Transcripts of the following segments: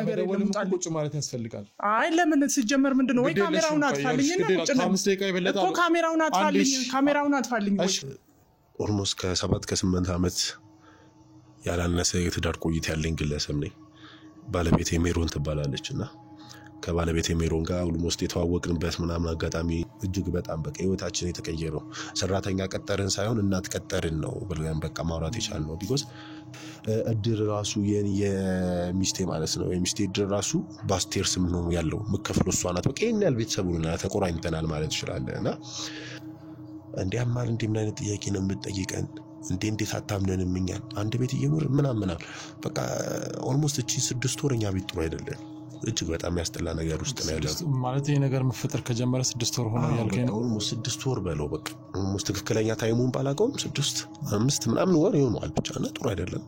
ነገር የለም ቁጭ ማለት ያስፈልጋል አይ ለምን ሲጀመር ምንድነው ወይ ካሜራውን አጥፋልኝና ቁጭ ነው እኮ ካሜራውን አጥፋልኝ ወይ ኦልሞስት ከ7 ከ8 አመት ያላነሰ የትዳር ቆይታ ያለኝ ግለሰብ ነኝ ባለቤቴ ሜሮን ትባላለችና ከባለቤቴ ሜሮን ጋር ኦልሞስት የተዋወቅንበት ምናምን አጋጣሚ እጅግ በጣም በቃ ህይወታችን የተቀየረው ሰራተኛ ቀጠርን ሳይሆን እናት ቀጠርን ነው ብለን በቃ ማውራት የቻልነው ቢኮዝ እድር ራሱ የሚስቴ ማለት ነው የሚስቴ እድር ራሱ ባስቴር ስም ነው ያለው መከፍሎ እሷ ናት በቃ የኛ ቤተሰቡና ተቆራኝተናል ማለት ይችላልና እንዲያማል ምን አይነት ጥያቄ ነው የምትጠይቀን እንዴት አታምነንም እኛ አንድ ቤት እየኖርን ምናምን በቃ ኦልሞስት እቺ 6 ወርኛ ቤት ጥሩ አይደለም እጅግ በጣም ያስጠላ ነገር ውስጥ ነው ያለው ማለት ይሄ ነገር መፈጠር ከጀመረ 6 ወር ሆኖ ያልከኝ ነው ኦልሞስት 6 ወር በለው በቃ ኦልሞስት ትክክለኛ ታይሙን ባላቀውም 6 5 ምናምን ወር ይሆናል ብቻ እና ጥሩ አይደለም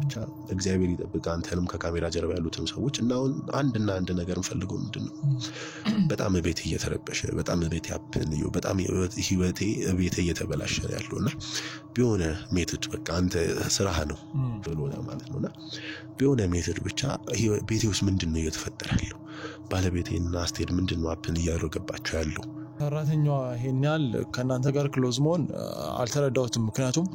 ብቻ እግዚአብሔር ይጠብቅ አንተንም ከካሜራ ጀርባ ያሉትን ሰዎች እና አንድ ነገር እንፈልገው ምንድነው በጣም ቤት እየተረበሸ በጣም ቤት ያፕንዩ በጣም ህይወቴ ቤት እየተበላሸ ያለውና ቢሆነ ሜትድ በቃ አንተ ስራህ ነው ብሎና ማለት ነውና ቢሆነ ሜትድ ብቻ ቤቴ ውስጥ ምንድነው እየተፈጠረው ባለቤቴና አስቴድ ምንድነው አፕን እያደረገባቸው ያለው ሰራተኛዋ ይሄኛል ከናንተ ጋር ክሎዝ ሞን አልተረዳውትም ምክንያቱም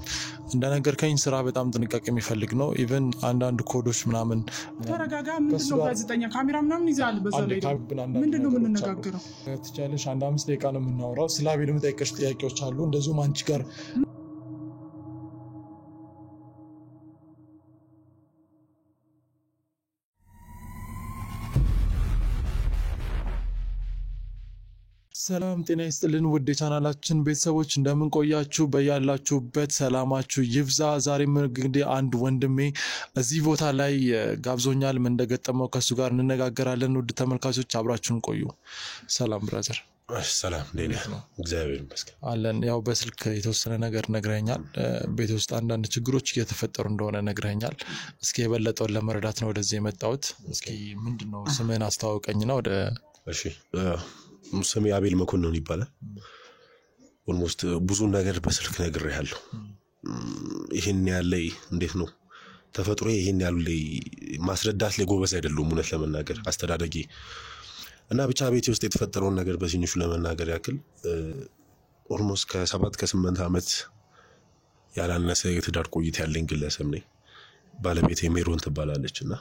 እንደነገርከኝ ስራ በጣም ጥንቃቄ የሚፈልግ ነው ኢቭን አንዳንድ ኮዶች ምናምን ተረጋጋ ምንድነው ጋዜጠኛ ካሜራ ምናምን ይዛል በዘለ ምንድነው የምንነጋገረው ትቻለሽ አንድ 5 ደቂቃ ነው የምናወራው ስላቤልም ጠይቀሽ ጥያቄዎች አሉ እንደዚሁም አንቺ ጋር ሰላም ጤና ይስጥልን ውድ ቻናላችን ቤተሰቦች እንደምን ቆያችሁ በያላችሁበት ሰላማችሁ ይብዛ ዛሬም እንግዲህ አንድ ወንድሜ እዚህ ቦታ ላይ ጋብዞኛል ምን እንደገጠመው ከሱ ጋር እንነጋገራለን ውድ ተመልካቾች አብራችሁን ቆዩ ሰላም ብራዘር ሰላም ዴና እግዚአብሔር ይመስገን አለን ያው በስልክ የተወሰነ ነገር ነግረኛል ቤት ውስጥ አንዳንድ ችግሮች እየተፈጠሩ እንደሆነ ነግረኛል እስኪ የበለጠውን ለመረዳት ነው ወደዚህ የመጣሁት እስኪ ምንድነው ስምህን አስተዋውቀኝና ወደ እሺ ስሜ አቤል መኮንን ይባላል ኦልሞስት ብዙ ነገር በስልክ ነግሬያለሁ ይሄን ያለይ እንዴት ነው ተፈጥሮ ይሄን ያለይ ማስረዳት ላይ ጎበዝ አይደለም እውነት ለመናገር አስተዳደጊ እና ብቻ ቤት ውስጥ የተፈጠረውን ነገር በሲኒሹ ለመናገር ያክል ኦልሞስት ከ7 ከ8 አመት ያላነሰ የትዳር ቆይታ ያለኝ ግለሰብ ነኝ ባለቤቴ ሜሮን ትባላለችና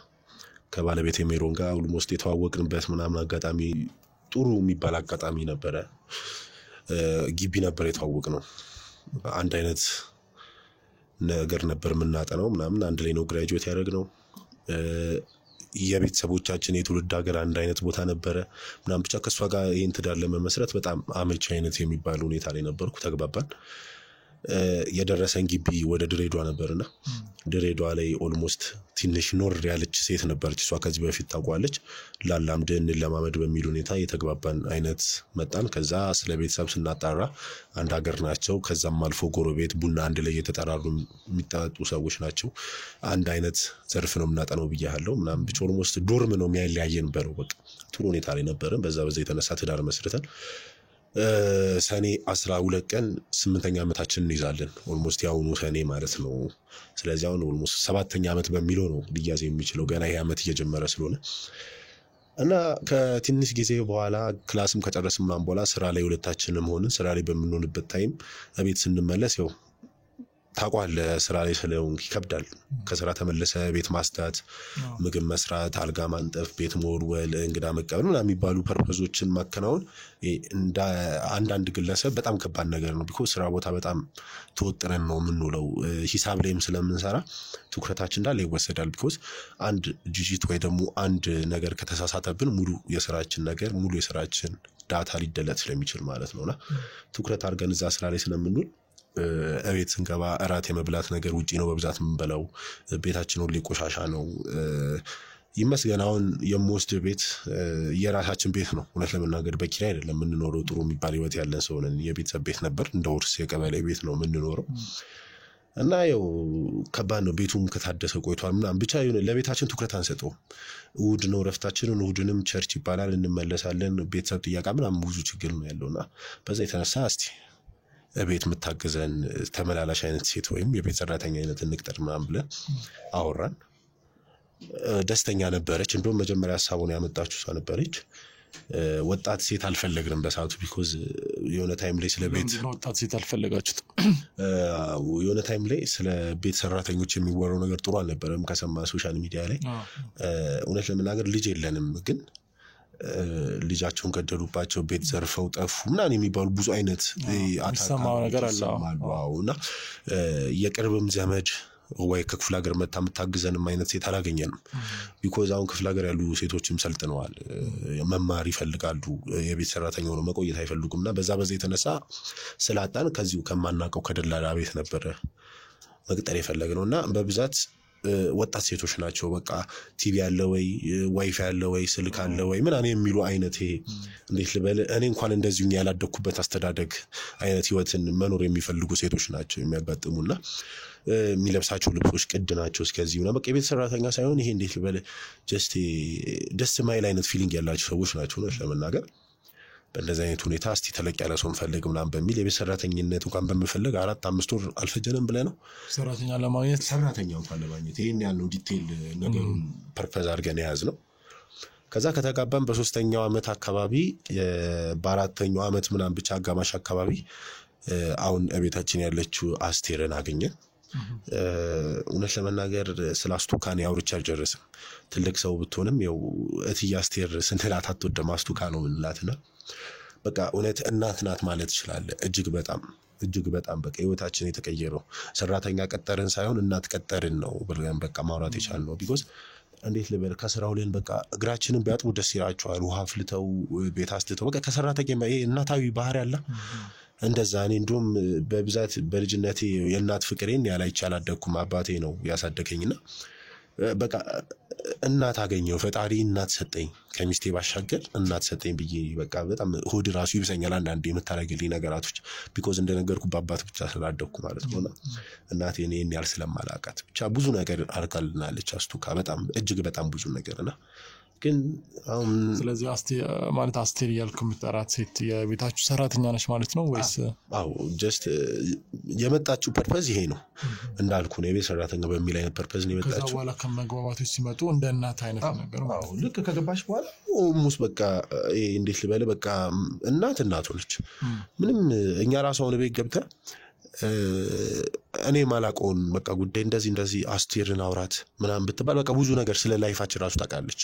ከባለቤቴ ሜሮን ጋር ኦልሞስት የተዋወቅንበት ምናምን አጋጣሚ ጥሩ የሚባል አጋጣሚ ነበር ግቢ ነበር የተዋወቅነው አንድ አይነት ነገር ነበር ምናጠናው ምናምን አንድ ላይ ነው ግራጁዌት ያደረግነው የቤተሰቦቻችን የትውልድ ሀገር አንድ አይነት ቦታ ነበር ምናምን ብቻ ከሷ ጋር ይሄን ትዳር ለመመስረት በጣም አመቺ አይነት የሚባል ሁኔታ ላይ ነበርኩ ተግባባን የደረሰን ግቢ ወደ ድሬዳዋ ነበርና ድሬዳዋ ላይ ኦልሞስት ትንሽ ኖር ያለች ሴት ነበርች እሷ ከዚህ በፊት ታውቋለች ላላምደን ለማመድ በሚል ሁኔታ የተግባባን አይነት መጣን ከዛ ስለ ቤተሰብ ስናጣራ አንድ ሀገር ናቸው ከዛም አልፎ ጎረቤት ቡና አንድ ላይ የተጠራሩ የሚጣጡ ሰዎች ናቸው አንድ አይነት ዘርፍ ነው ምናጠነው ብያለሁ ምናምን ብቻ ኦልሞስት ዶርም ነው የሚያያየን በለው በቃ ጥሩ ሁኔታ ላይ ነበርን በዛ የተነሳ ትዳር መስርተን ሰኔ 12 ቀን 8ኛ አመታችንን ይዛለን ኦልሞስት ያውኑ ሰኔ ማለት ነው ስለዚህ አሁን ኦልሞስት 7ኛ አመት በሚለው ነው ሊያዝ የሚችለው ገና ይሄ አመት እየጀመረ ስለሆነ እና ከትንሽ ጊዜ በኋላ ክላስም ከጨረስን ምናምን በኋላ ስራ ላይ ሁለታችንም ሆነን ስራ ላይ በመንሆንበት ታይም አቤት ስንመለስ ያው ታቋለ ስራ ላይ ስለሆን ይከብዳል ከስራ ተመለሰ ቤት ማስታት ምግብ መስራት አልጋ ማንጠፍ ቤት መወልወል እንግዳ መቀበል ምናምን የሚባሉ ፐርፐዞችን ማከናወን እንደ አንድ ግለሰብ በጣም ከባድ ነገር ነው ቢኮዝ ስራ ቦታ በጣም ተወጥረን ነው የምንውለው ሂሳብ ላይም ስለምንሰራ ትኩረታችን እንዳለ ይወሰዳል ቢኮዝ አንድ ዲጂት ወይ ደግሞ አንድ ነገር ከተሳሳተብን ሙሉ የስራችን ዳታ ሊደለት ስለሚችል ማለት ነውና ትኩረት አድርገን እዛ ስራ ላይ ስለምንውል እቤት ስንገባ እራት የመብላት ነገር ውጪ ነው በብዛት የምንበላው ቤታችን ሁሉ ቆሻሻ ነው ይመስገን አሁን የምወስድ ቤት የራሳችን ቤት ነው እውነት ለመናገር በኪራይ አይደለም የምንኖረው ጥሩ የሚባል ህይወት ያለን ሰው ነን የቤተሰብ ቤት ነበር እንደ ውርስ የቀበሌ ቤት ነው የምንኖረው እና ያው ከባድ ነው ቤቱም ከታደሰ ቆይቷል ምናምን ብቻ ለቤታችን ትኩረት አንሰጠው እሁድ ነው ረፍታችንን እሁድንም ቸርች ይባላል እንመለሳለን ቤተሰብ ጥያቄ ምናምን ብዙ ችግር ነው ያለውና በዛ የተነሳ እስቲ ቤት መታገዘን ተመላላሽ አይነት ሴት ወይም የቤት ሰራተኛ አይነት እንቅጠር ምናምን ብለን አወራን ደስተኛ ነበረች እንደውም መጀመሪያ ሐሳቡን ያመጣችው እሷ ነበረች ወጣት ሴት አልፈለግንም በሳቱ ቢኮዝ የሆነ ታይም ላይ ስለ ቤት ወጣት ሴት አልፈለጋችሁት የሆነ ታይም ላይ ስለ ቤት ሰራተኞች የሚወራው ነገር ጥሩ አልነበረም ከሰማ ሶሻል ሚዲያ ላይ እውነት ለመናገር ልጅ የለንም ግን ልጃቸውን ገደሉባቸው ቤት ዘርፈው ጠፉ ምናምን የሚባሉ ብዙ አይነት አታማው ነገር አለውና የቅርብም ዘመድ ወይ ከክፍለ ሀገር መጣ መታገዘንም አይነት ሴት አላገኘንም ቢኮዝ አሁን ክፍለ ሀገር ያሉ ሴቶችም ሰልጥነዋል መማር ይፈልጋሉ የቤት ሰራተኛ ሆነው መቆየት አይፈልጉምና በዛ የተነሳ ስላጣን ከዚሁ ከማናቀው ከደላላ ቤት ነበር መቅጠር የፈለግነውና በብዛት ወጣት ሴቶች ናቸው በቃ ቲቪ ያለ ወይ ዋይፋይ ያለ ወይ ስልክ አለ ወይ ምናምን የሚሉ አይነት እንዴት ልበል እኔ እንኳን እንደዚሁ ያላደኩበት አስተዳደግ አይነት ህይወትን መኖር የሚፈልጉ ሴቶች ናቸው የሚያጋጥሙና የሚለብሳቸው ልብሶች ቅድ ናቸው እስከዚህና በቃ የቤት ሰራተኛ ሳይሆን ይሄ እንዴት ልበል ጀስት ደስ ማይል አይነት ፊሊንግ ያላቸው ሰዎች ናቸው ነው ለመናገር በእንደዚህ አይነት ሁኔታ እስቲ ተለቅ ያለ ሰው እንፈልግ ምናምን በሚል የቤት ሰራተኝነት እንኳን በመፈለግ 4-5 ወር አልፈጀንም ብለ ነው ሰራተኛ ለማግኘት ሰራተኛው እንኳን ለማግኘት ይሄን ያለው ዲቴል ነገሩን ፐርፐዝ አድርገን ያዝ ነው ከዛ ከተጋባን በ3ኛው አመት አካባቢ በ4ኛው አመት ምናምን ብቻ አጋማሽ አካባቢ አሁን እቤታችን ያለችው አስቴርን አገኘን እውነት ለመናገር ስላስቱካን ያውርቻ አልጨረስም ትልቅ ሰው ብትሆንም ያው እትያ አስቴር ስንላት አትወደም አስቱካ ነው እንላትና በቃ እውነት እናት ናት ማለት ይችላል እጅግ በጣም በቃ ህይወታችን የተቀየረው ሰራተኛ ቀጠርን ሳይሆን እናት ቀጠርን ነው ብለን በቃ ማውራት ይቻላል ቢኮዝ እንዴት ልበል ከስራው ላይ በቃ እግራችንን ቢያጥቡ ደስ ይላቸዋል ውሃ ፍልተው ቤት አስተተው በቃ ከሰራተኛ እናታዊ ባህሪ ያለ እንደዛ እኔ እንደውም በብዛት በልጅነቴ የእናት ፍቅሬን ያላይቻል አደኩም አባቴ ነው ያሳደገኝና በቃ እናት አገኘው ፈጣሪ እናት ሰጠኝ ከሚስቴ ባሻገር እናት ሰጠኝ ብዬ በቃ በጣም ሆድ ራሱ ይብሰኛል አንዳንዴ የምታረግልኝ ነገራቶች ቢኮዝ እንደነገርኩ በአባት ብቻ ስላደኩ ማለት ነውና እናቴ እኔን ያል ስለማላቃት ብቻ ብዙ ነገር አርጋልናለች አስቱካ በጣም እጅግ በጣም ብዙ ነገርና ግን ስለዚህ ማለት አስቴር ያልኩ ምጣራት ሴት የቤታችሁ ሰራተኛ ነች ማለት ነው ወይስ አዎ ጀስት የመጣችው ፐርፐዝ ይሄ ነው እንዳልኩ ነው የቤት ሰራተኛ በሚል አይነት ፐርፐዝ ነው የመጣችው ከዛ በኋላ ከመግባባቶች ሲመጡ እንደ እናት አይነት ነገር አዎ ልክ ከገባሽ በኋላ ሙስ በቃ እንዴት ልበለ በቃ እናት ሆነች ምንም እኛ ራሷን ቤት ገብታ እኔ ማላቆን በቃ ጉዳይ እንደዚህ አስቴርን አውራት ምናምን ብትባል በቃ ብዙ ነገር ስለ ላይፋችን ራሱ ታውቃለች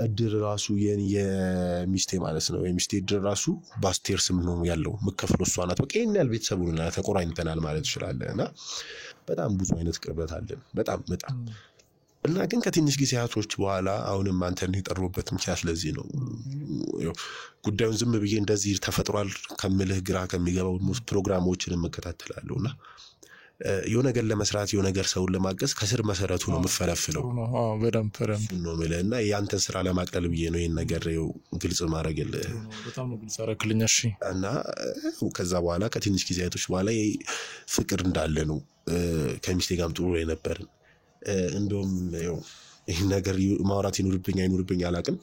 እድር ራሱ የሚስቴ ማለት ነው የሚስቴ እድር ራሱ በአስቴር ስም ነው ያለው መከፍሎ እሷ ናት በቃ ይሄን ያህል ቤተሰቡና ተቆራኝተናል ማለት ይችላልና በጣም ብዙ አይነት ቅርበት አለን በጣም እና ግን ከትንሽ ጊዜያቶች በኋላ አሁንም አንተን የጠሩበት ምክንያት ለዚህ ነው ጉዳዩን ዝም ብዬ እንደዚህ ተፈጥሯል ከምልህ ግራ ከሚገባው ፕሮግራሞችን መከታተላለውና የሆነ ነገር ለመስራት የሆነ ነገር ሰውን ለማገዝ ከስር መሰረቱ ነው መፈለፍለው በደንብ ነው ማለት ያንተን ስራ ለማቅለል ብዬ ነው ይሄን ነገር ግልጽ ማድረግልህ በጣም ነው ግልጽ አረክልኝ እሺ እና ከዛ በኋላ ከትንሽ ጊዜያቶች በኋላ ፍቅር እንዳለ ነው ከሚስቴ ጋርም ጥሩ የነበርን እንደውም ይሄ ነገር ማውራት ይኑርብኝ አላቅም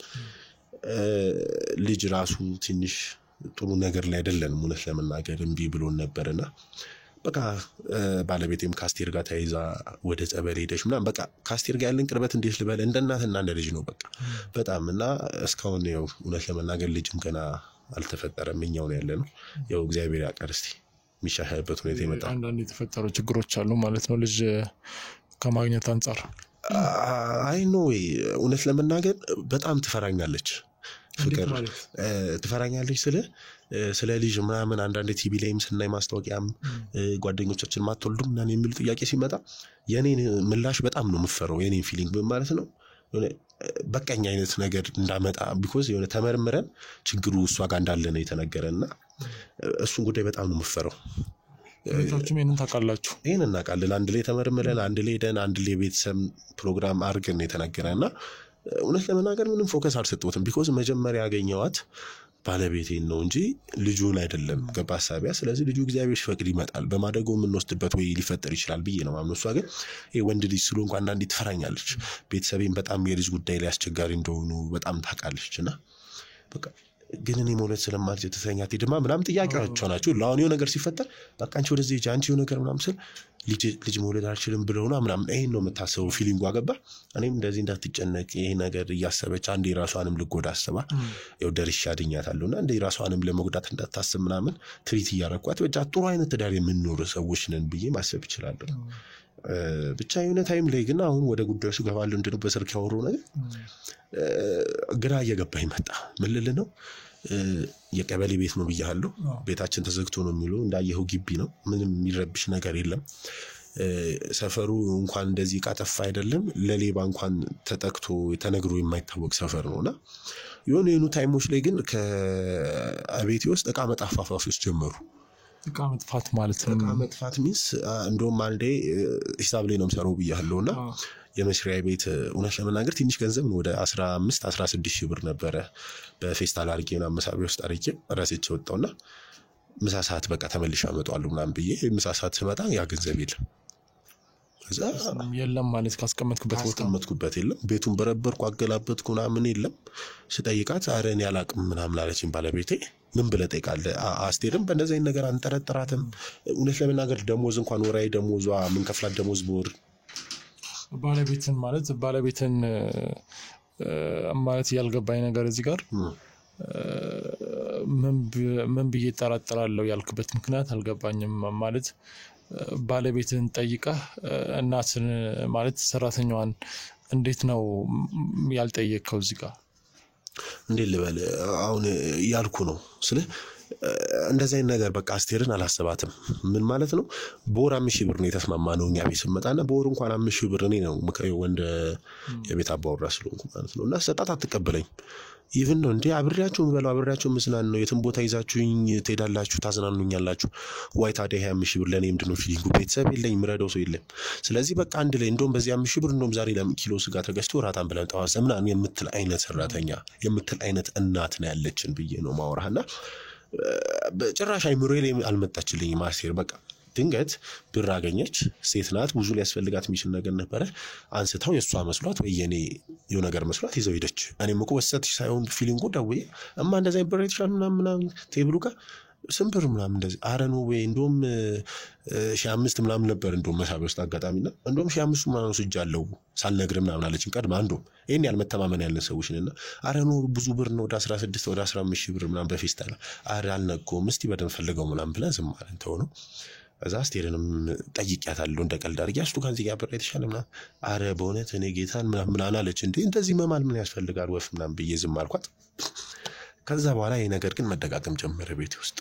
ልጅ ራሱ ትንሽ ጥሩ ነገር ላይ አይደለንም እውነት ለመናገር እንቢ ብሎን ነበርና በቃ ባለቤቴም ካስቴር ጋር ተይዛ ወደ ጸበል ሄደሽ ምናምን በቃ ካስቴር ጋር ያለን ቅርበት እንዴት ልበል እንደ እናትና እንደ ልጅ ነው በቃ በጣም እና እስካሁን እውነት ለመናገር ልጅም ገና አልተፈጠረም እኛው ነው ያለነው እግዚአብሔር ያቀር እስቲ የሚሻሻልበት ሁኔታ ይመጣል አንዳንድ የተፈጠሩ ችግሮች አሉ ማለት ነው ልጅ ከማግኘት አንፃር አይ ኖ እውነት ለመናገር በጣም ትፈራኛለች ፍቅር ትፈራኛለች ስለ ልጅ ምናምን አንዳንድ ቲቪ ላይም ስናይ ማስታወቂያም ጓደኞቻችን ማትወልዱም ምናምን የሚሉ ጥያቄ ሲመጣ የኔን ምላሽ በጣም ነው የምፈራው የኔን ፊሊንግ ማለት ነው በቀኝ አይነት ነገር እንዳመጣ ቢኮዝ የሆነ ተመርምረን ችግሩ እሷ ጋር እንዳለ ነው የተነገረና እሱን ጉዳይ በጣም ነው የምፈራው ቤታችሁም ይሄንን ታውቃላችሁ ይሄን እናውቃለን አንድ ላይ ተመርምረን አንድ ላይ ሄደን አንድ ላይ ቤተሰብ ፕሮግራም አድርገን የተነገረና እውነት ለመናገር ምንም ፎከስ አልሰጠሁትም ቢኮዝ መጀመሪያ ያገኘዋት ባለቤቴን ነው እንጂ ልጁን አይደለም ገባሳቢያ ስለዚህ ልጁ እግዚአብሔር ሲፈቅድ ይመጣል በማደጎ የምንወስድበት ወይ ሊፈጠር ይችላል ብዬ ነው ማምነው እሷ ግን ይሄ ወንድ ልጅ ስለሆነ እንኳን አንዳንዴ ትፈራኛለች ቤተሰቤን በጣም የልጅ ጉዳይ ላይ አስቸጋሪ እንደሆኑ በጣም ታውቃለችና በቃ ግን እኔ መውለድ ስለማልችል ተተኛ ትድማ ምናምን ጥያቄዎች ናቸው ለአሁን የሆነ ነገር ሲፈጠር በቃ አንቺ ወደዚህ ጃንቺ የሆነ ነገር ምናምን ስል ልጅ መውለድ አልችልም ብለውና ምናምን ይሄን ነው የምታስበው ፊሊንጉ አገባ እኔም እንደዚህ እንዳትጨነቅ ይሄ ነገር እያሰበች አንዴ ራሷንም ልጎዳ አስባ ያው ደርሻ አድኛታለሁና እንዴ ራሷንም ለመጉዳት እንዳታስብ ምናምን ትሪት እያረኳት በቃ ጥሩ አይነት ትዳር የምንኖር ሰዎች ነን ብዬ ማሰብ ይችላል ብቻ የሆነ ታይም ላይ ግን አሁን ወደ ጉዳዩ ገባለሁ እንደው በስልክ ያወራው ነገር ግራ እየገባኝ መጣ ምን ልል ነው የቀበሌ ቤት ነው ብያለሁ ቤታችን ተዘግቶ ነው የሚለው እንዳየው ግቢ ነው ምንም የሚረብሽ ነገር የለም ሰፈሩ እንኳን እንደዚህ ቃጠፋ አይደለም ለሌባ እንኳን ተጠቅቶ ተነግሮ የማይታወቅ ሰፈር ነውና የሆነ ታይሞች ላይ ግን ከቤቴ ውስጥ እቃ መጣፋፋዎች ጀመሩ እቃ መጥፋት ማለት ነው እቃ መጥፋት ሚስ እንደውም አንዴ ሂሳብ ላይ ነው የምሰራው ብያለሁና የመስሪያ ቤት ኡናሽ ለመናገር ትንሽ ገንዘብ ነው ወደ 15-16 ሺህ ብር ነበር በፌስታል አርጌና መሳቢያ ውስጥ አርጌ ራሴ ወጣውና ምሳ ሰዓት በቃ ተመልሼ አመጣዋለሁ ምናምን ብዬ ምሳ ሰዓት ስመጣ ያ ገንዘብ የለም ማለት ካስቀመጥኩበት የለም ቤቱን በረበርኩ አገላበጥኩ ምናምን የለም ስጠይቃት አረን ያላቅም ምናምን አለችኝ ባለቤቴ ምን ብለ ጠይቃለህ አስቴርም በእንደዚህ አይነት ነገር አንጠረጥራትም እውነት ለመናገር ደሞዝ እንኳን ወራይ ደሞዟ ምን ከፍላት ደሞዝ በወር ባለቤትን ማለት ያልገባኝ ነገር እዚህ ጋር ምን ብዬ ተጠራጥራለሁ ያልክበት ምክንያት አልገባኝም ማለት ባለቤትን ጠይቀህ እናትን ማለት ሰራተኛዋን እንዴት ነው ያልጠየቅከው እዚህ ጋር እንዴት ልበል አሁን ያልኩ ነው ስለ እንደዚህ አይነት ነገር በቃ አስቴርን አላሰባትም ምን ማለት ነው በወር 5000 ብር ነው የተስማማነው እኛ ቤት ስመጣና በወር እንኳን 5000 ብር እኔ ነው ወንድ የቤት አባወራ ስለሆንኩ ማለት ነውና ሰጣት አትቀበለኝ ኢቭን ነው እንዴ አብሬያችሁ ምበላው አብሬያችሁ ምስናን ነው የትም ቦታ ይዛችሁኝ ትሄዳላችሁ ታዝናኑኛላችሁ ዋይ ታዲያ 5000 ብር ለኔ ምንድነው ፊሊንጉ ቤተሰብ የለኝ ምረዳው ሰው የለም ስለዚህ በቃ አንድ ላይ እንደውም በዚህ 5000 ብር እንደውም ዛሬ ለኪሎ ስጋ ተገዝቶ ራታን ብለን ተዋሰምና የምትል አይነት ሰራተኛ የምትል አይነት እናት ነው ያለችን ብዬ ነው ማወራህና በጭራሽ አይምሮዬ ላይ አልመጣችልኝም አስቴር በቃ ድንገት ብር አገኘች ሴት ናት ብዙ ሊያስፈልጋት የሚችል ነገር ነበር አንስታው የሷ መስሏት ወይ የኔ የሆነ ነገር መስሏት ይዘው ሄደች እኔም እኮ ወሰትሽ ሳይሆን ፊሊንጉ ደውዬ እማ እንደዛ ብር ይተሻል ምናምን ቴብሉ ጋር ስንብር ምናምን እንደዚህ አረኑ ወይ እንደውም 1500 ምናምን ነበር እንደውም መሳቢያ ውስጥ አጋጣሚና እንደውም 1500 ምናምን ወስጃለሁ ሳልነግር ምናምን አለችኝ ቀድማ እንደውም ይሄን ያልመተማመን ያለን ሰዎች ነንና አረኑ ብዙ ብር ነው ወደ 16 ወደ 15000 ብር ምናምን በፌስታል አረ አልነቆም እስቲ በደም ፈልገው ምናምን ብለን ዝም አለን ተው ነው እዛ አስቴርንም ጠይቂያታለሁ እንደቀልድ አድርጌ አስቱ ከዚህ ጋር ብር የተሻለ ምናምን አረ በእውነት እኔ ጌታን ምናምን አለች እንዴ እንደዚህ መማል ምን ያስፈልጋል ወፍ ምናምን ብዬ ዝም አልኳት ከዛ በኋላ ይሄ ነገር ግን መደጋገም ጀመረ ቤት ውስጥ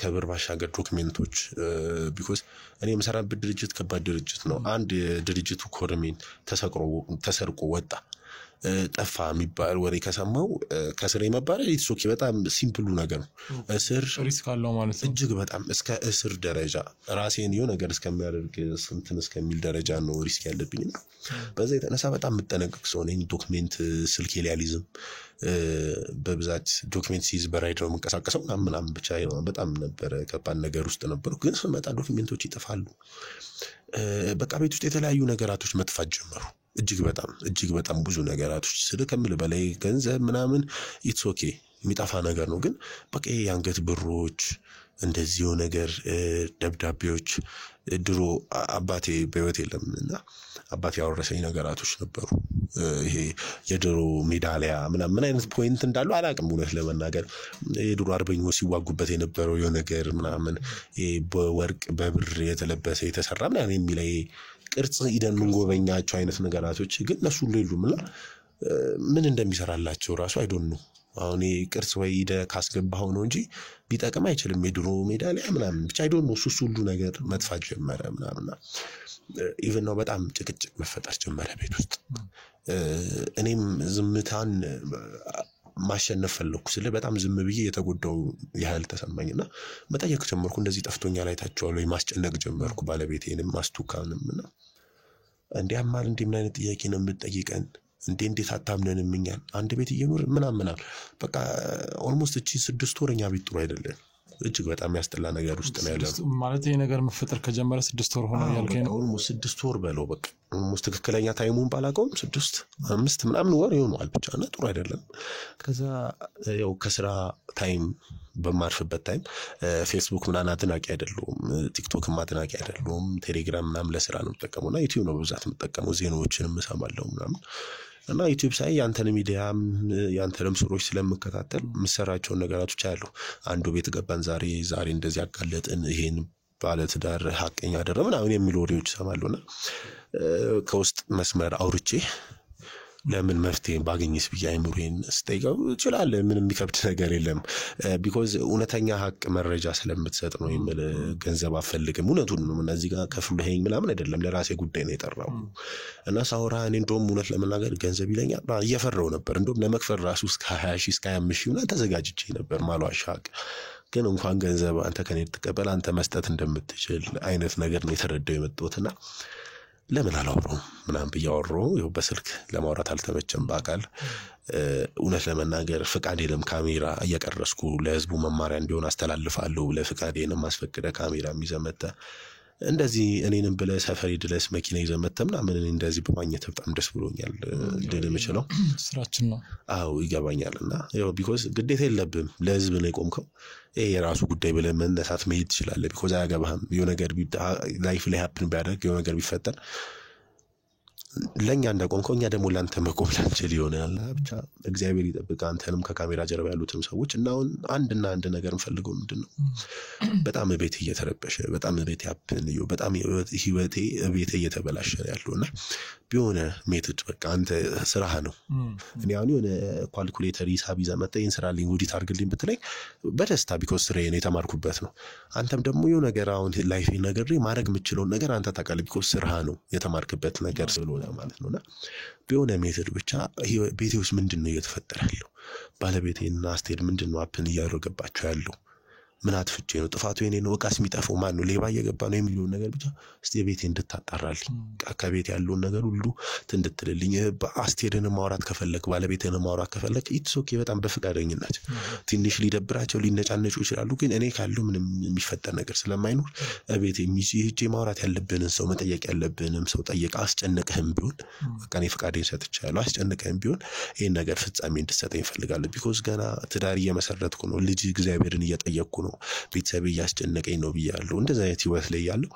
ከብር ባሻገር ዶክመንቶች ቢኮዝ እኔ የምሰራበት ድርጅት ከባድ ድርጅት ነው አንድ ድርጅቱ ኮርሚን ተሰርቆ ወጣ ጠፋ የሚባል ወሬ ከሰማው ከስር የመባረር ኢትሶኪ በጣም ሲምፕሉ ነገር ነው እስር ሪስክ አለው ማለት ነው እጅግ በጣም እስከ እስር ደረጃ ራሴን የሆነ ነገር እስከሚያደርግ ስንትን እስከሚል ደረጃ ነው ሪስክ ያለብኝና በዛ የተነሳ በጣም መጠነቀቅ ሰው ነኝ ዶክመንት ስልኬ ላይ አልይዝም በብዛት ዶክመንት ሲዝ በራይድ ነው መንቀሳቀሰው ምናምን ብቻ በጣም ነበር ከባድ ነገር ውስጥ ነበርኩ ግን ስመጣ ዶክመንቶች ይጠፋሉ በቃ ቤት ውስጥ የተለያዩ ነገራቶች መጥፋት ጀመሩ እጅግ በጣም ብዙ ነገራቶች ስለከምል በላይ ገንዘብ ምናምን ኢትስ ኦኬ የሚጣፋ ነገር ነው ግን በቃ የአንገት ብሮች እንደዚሁ ነገር ደብዳቤዎች ድሮ አባቴ በህይወት የለምና አባቴ ያወረሰኝ ነገራቶች ነበሩ ይሄ የድሮ ሜዳሊያ ምናምን አይነት ፖይንት እንዳለው አላቅም እውነት ለመናገር የድሮ አርበኞች ሲዋጉበት የነበረው የሆነ ነገር ምናምን በወርቅ በብር የተለበሰ የተሰራ ምናምን የሚለው ቅርጽ ይደን ምንጎበኛቸው አይነት ነገራቶች ግን እነሱ ሁሉ የሉምና ምን እንደሚሰራላቸው ራሱ አይዶን ነው አሁን ቅርጽ ወይ ይደ ካስገባው ነው እንጂ ቢጠቅም አይችልም የድሮ ሜዳሊያ ምናምን ብቻ አይዶን ነው እሱ ሁሉ ነገር መጥፋት ጀመረ ምናምንና ኢቭን ነው በጣም ጭቅጭቅ መፈጠር ጀመረ ቤት ውስጥ እኔም ዝምታን ማሸነፍ ፈለኩ ስለ በጣም ዝም ብዬ የተጎዳው ያህል ተሰማኝና መጠየቅ ጀመርኩ እንደዚህ ጠፍቶኛል አይታችኋል ወይ ማስጨነቅ ጀመርኩ ባለቤቴንም ማስቱካንምና እንዴ አማል እንዴ ምን አይነት ጥያቄ ነው የምትጠይቀን እንዴት አታምነንም እኛን አንድ ቤት እየኖር ምናምን በቃ ኦልሞስት እቺ 6 ወርኛ ቤት ጥሩ አይደለም እጅግ በጣም ያስጠላ ነገር ውስጥ ነው ያለው ማለት ይሄ ነገር መፈጠር ከጀመረ 6 ወር ሆኖ ያልከኝ ነው አሁን 6 ወር በለው በቃ ትክክለኛ ታይሙን ባላቀውም 6 5 ምናምን ወር ይሆናል ብቻ እና ጥሩ አይደለም ከዛ ያው ከስራ ታይም በማርፍበት ታይም ፌስቡክ ምናምን አድናቂ አይደለም ቲክቶክ ማድናቂ አይደለም ቴሌግራም ምናምን ለስራ ነው ተጠቀሙና ዩቲዩብ ነው በዛት መጠቀመው ዜናዎችንም ሰማለው ምናምን እና ዩቲዩብ ሳይ ያንተን ሚዲያም ያንተንም ስሮች ስለምከታተል ምሰራቸው ነገራቶች አሉ አንዱ ቤት ገባን ዛሬ እንደዚህ ያጋለጥን ይሄን ባለትዳር ሐቀኛ አይደለም ምናምን የሚሉ ወሬዎች ሰማሉና ከውስጥ መስመር አውርቼ ለምን መፍትሄ ባገኝስ ብዬ አይምሮዬን ስጠይቀው ይችላል ምንም የሚከብድ ነገር የለም ቢኮዝ እውነተኛ ሐቅ መረጃ ስለምትሰጥ ነው የሚል ገንዘብ አፈልግም እውነቱን ነው እና እዚህ ጋር ከፍለኸኝ ምናምን አይደለም ለራሴ ጉዳይ ነው የጠራው እና ሳውራ እኔ እንደውም እውነት ለመናገር ገንዘብ ይለኛል እየፈራው ነበር እንደውም ለመክፈል ራሱ እስከ 20,000 እስከ 25,000 እና ተዘጋጅቼ ነበር ማሏሽ ሐቅ ግን እንኳን ገንዘብ አንተ ከኔ ተቀበል አንተ መስጠት እንደምትችል አይነት ነገር ነው የተረዳው የመጣውትና ለምን አላወራው ምናምን በያወራው ይው በስልክ ለማውራት አልተመቸም በአካል እውነት ለመናገር ፍቃዴንም ካሜራ እየቀረስኩ ለህዝቡ መማሪያ እንዲሆን አስተላልፋለሁ ለፍቃዴንም ማስፈቀደ ካሜራ የሚዘመተ እንደዚህ እኔንም ብለ ሰፈሪ ድረስ መኪና ይዘመተምና ምን እንደዚህ በማግኘት በጣም ደስ ብሎኛል ደደምች ነው ስራችን ነው አው ይገባኛልና ያው ቢኮዝ ግዴታ የለብም ለህዝብ ነው የቆምከው ይሄ የራሱ ጉዳይ ብለ መነሳት መሄድ ይችላል ቢኮዝ አያገባህም የሆነ ነገር ላይፍ ላይ ሃፕን ቢያደርግ የሆነ ነገር ቢፈጠር ለኛ እንደቆምከው እኛ ደግሞ ላንተ መቆም ላንችል ይሆናል ብቻ እግዚአብሔር ይጠብቅ አንተንም ከካሜራ ጀርባ ያሉትም ሰዎች እና አሁን አንድ ነገር እንፈልገው ምንድነው በጣም ቤት እየተረበሸ በጣም ቤት ያፕንዩ በጣም ህይወቴ ቤት እየተበላሸ ያለውና ቢሆነ ሜትድ በቃ አንተ ስራህ ነው እኔ አሁን የሆነ ካልኩሌተር ሂሳብ ይዘመተ ኢንስራሊንግ ኦዲት አድርግልኝ ብትለኝ በደስታ ቢኮዝ ስራዬ ነው የተማርኩበት ነው አንተም ደግሞ የሆነ ነገር አሁን ላይፍ ነገር ማድረግ የምችለው ነገር አንተ ታውቃለህ ቢኮዝ ስራህ ነው የተማርክበት ነገር ስለሆነ ማለት ነውና ቢሆነ ሜትድ ብቻ ቤቴ ውስጥ ምንድነው እየተፈጠረ ያለው ባለቤቴና አስቴር ምንድነው አፕን እያደረገባቸው ያለው ምን አጥፍቼ ነው ጥፋቱ የኔ ነው ወቃስ የሚጠፋው ማን ነው ሌባ እየገባ ነው የሚለው ነገር ብቻ እስቲ ቤቴ እንድታጣራልኝ አካባቢ ያለው ነገር ሁሉ እንድትልልኝ አስቴርን ማውራት ከፈለክ ባለቤቴን ማውራት ከፈለክ ኢትስ ኦኬ በጣም በፍቃደኝነት ትንሽ ሊደብራቸው ሊነጫነጩ ይችላሉ ግን እኔ ካለው ምንም የሚፈጠር ነገር ስለማይኖር ቤቴ ሄጄ ማውራት ያለብንን ሰው መጠየቅ ያለብንም ሰው ጠየቅ አስጨነቀህም ቢሆን በቃ እኔ ፍቃዴን ሰጥቻለሁ አስጨነቀህም ቢሆን ይሄን ነገር ፍጻሜ እንድትሰጠኝ ፈልጋለሁ ቢኮዝ ገና ትዳር እየመሰረትኩ ነው ልጅ እግዚአብሔርን እየጠየቅኩ ነው ቤተሰብ ያስጨነቀኝ ነው ብያለሁ እንደዛ አይነት ህይወት ላይ ያለው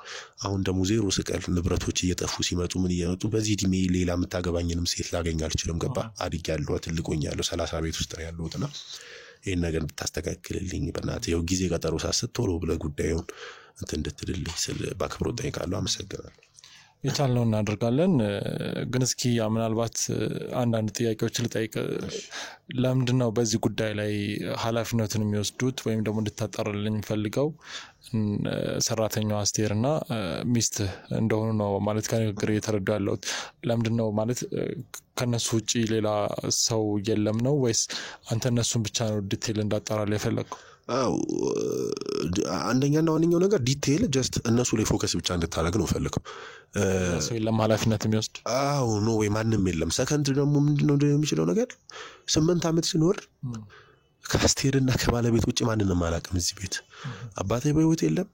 አሁን ደግሞ ዜሮ ስቀል ንብረቶች እየጠፉ ሲመጡ ምን እየመጡ በዚህ ዲሜ ሌላ መታገባኝንም ሴት ላገኝ አልችልም ገባ አድርጋለሁ ትልቆኛለሁ 30 ቤት ውስጥ ያለውትና ይሄን ነገር ብታስተካክልልኝ በእናትህ ይው ጊዜ ቀጠሮ ሳስት ቶሎ ብለ ጉዳዩን እንድትልልኝ ስለ ባክብሮት ጠይቃለሁ አመሰግናለሁ የቻልነው እናደርጋለን ግን እስኪ ምናልባት አንዳንድ ጥያቄዎች ልጠይቅ ለምንድነው በዚህ ጉዳይ ላይ ኃላፊነቱን የሚወስዱት ወይም ደግሞ እንድታጣራልኝ ፈልገው ሰራተኛው አስቴርና ሚስት እንደሆኑ ነው ማለት ከንግግር እየተረዳው ለምንድነው ማለት ከነሱ ውጪ ሌላ ሰው የለም ነው ወይስ አንተ እነሱን ብቻ ነው ዲቴል እንዳጣራልኝ የፈለከው አው አንደኛና ዋነኛው ነገር ዲቴል ጀስት እነሱ ላይ ፎከስ ብቻ እንድታረግ ነው ፈልከው ሰው የለም ኃላፊነት የሚወስድ አው ኖ ወይ ማንንም የለም ሰከንድ ደግሞ ምንድነው የሚችለው ነገር 8 አመት ሲኖር ከአስቴርና ከባለቤት ውጪ ማንንም አላውቅም እዚህ ቤት አባቴ በህይወት የለም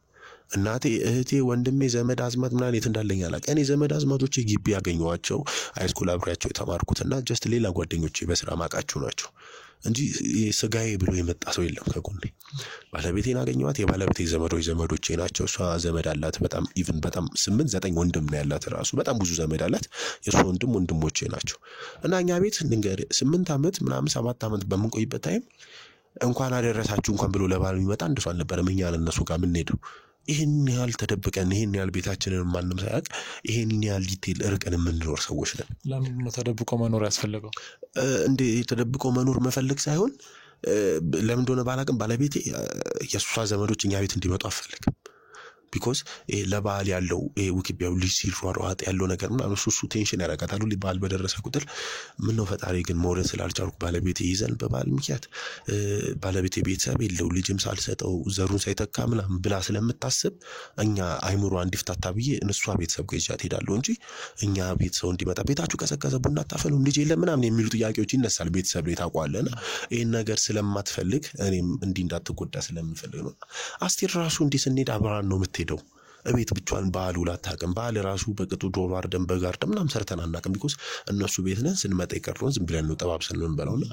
እናቴ እህቴ ወንድሜ ዘመድ አዝማት ምናምን የት እንዳለኝ አላውቅም እኔ ዘመድ አዝማቶቼ ግቢ ያገኘዋቸው ሃይስኩል አብሬያቸው የተማርኩትና ጀስት ሌላ ጓደኞቼ በስራ ማቃቸው ናቸው እንጂ ስጋዬ ብሎ የመጣ ሰው የለም ከጎኔ ባለቤቴን አገኘዋት የባለቤቴ ዘመዶቼ ናቸው እሷ ዘመድ አላት በጣም ኢቭን በጣም 8-9 ወንድም ነው ያላት ራሱ በጣም ብዙ ዘመድ አላት የሷ ወንድሞቼ ናቸው እና እኛ ቤት እንገር 8 አመት ምናምን 7 አመት በመንቆይበት ታይም እንኳን አደረሳችሁ እንኳን ብሎ ለባል የሚመጣ እንደሱ አልነበረም እኛ እነሱ ጋር ምን ሄዱ ይሄን ያህል ተደብቀን ይሄን ያህል ቤታችንን ማንንም ሳያውቅ ይሄን ያህል ዲቴል እርቀን የምንኖር ሰዎች ነን ለምን ነው ተደብቆ መኖር ያስፈልገው እንዴ ተደብቆ መኖር መፈልግ ሳይሆን ለምን እንደሆነ ባላቅም ባለቤቴ የሷ ዘመዶች እኛ ቤት እንዲመጡ አፈልግም ቢኮዝ ለባል ያለው ውክቢያው ልጅ ሲሯሯጥ ያለው ነገር ምናምን እሱ ቴንሽን ያረጋታል ሁሉ ባል በደረሰ ቁጥር ምን ነው ፈጣሪ ግን መውረድ ስላልቻልኩ ባለቤቴ ይዘን በባል ምክንያት ባለቤቴ ቤተሰብ የለው ልጅም ሳልሰጠው ዘሩን ሳይተካ ምናምን ብላ ስለምታስብ እኛ አይምሮ እንዲፍታታ ብዬ እነሷ ቤተሰብ ጋር ይዛት ሄዳለሁ እንጂ እኛ ቤተሰብ እንዲመጣ ቤታችሁ ቀሰቀሰ ቡና ታፈሉ ልጅ የለም ምናምን የሚሉ ጥያቄዎች ይነሳል ቤተሰብ ላይ ታቋለና ይሄን ነገር ስለማትፈልግ እኔም እንዲ እንዳትጎዳ ስለምፈልግ ነው አስቴር ራሱ እንዲ ስንሄድ አብራን ነው የምትሄደው እቤት ብቻዋን ባል ውላታቀም ባል ራሱ በቅጡ ዶሮ አርደን በጋርደም ምናምን ሰርተን አናቀም ቢኮዝ እነሱ ቤት ነን ስንመጣ ይቀርሩን ዝም ብለን ነው ተባብሰን ነው እንበላውና